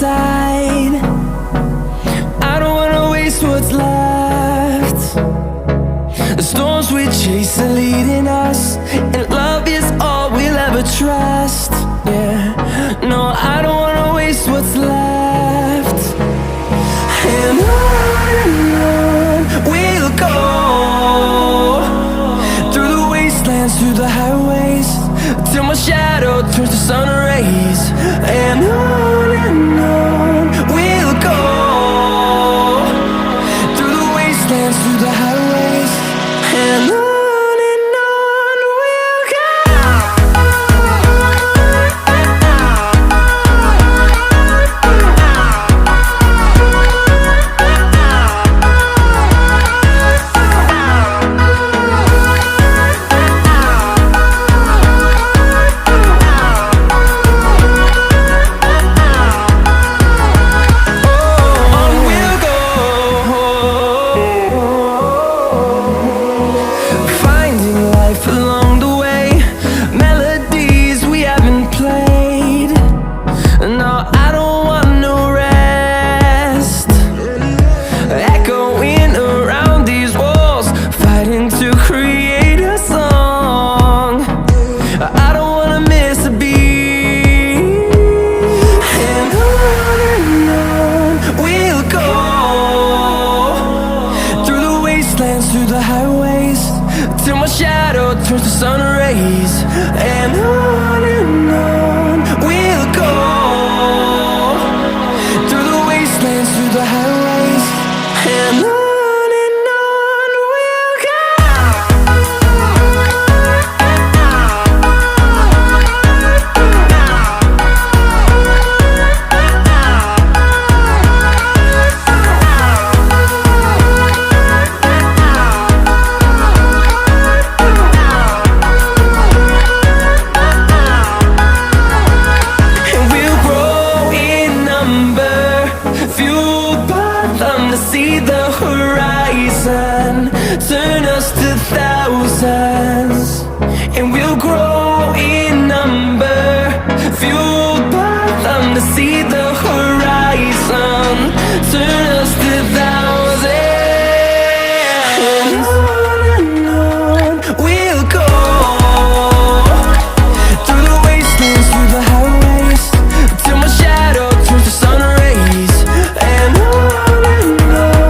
side. I don't wanna waste what's left. The storms we chase are leading us, and love is all we'll ever trust. Yeah, no, I don't wanna waste what's left. And on we'll go, through the wastelands, through the highways, till my shadow turns to sun rays. And on we'll go, through the wastelands, through the highways, and on we'll go. Through the highways, till my shadow turns to sun rays. And on we'll go, through the wastelands, through the highways, and on we'll go. See the horizon turn us to thousands, and we'll grow in number, fueled by them to see the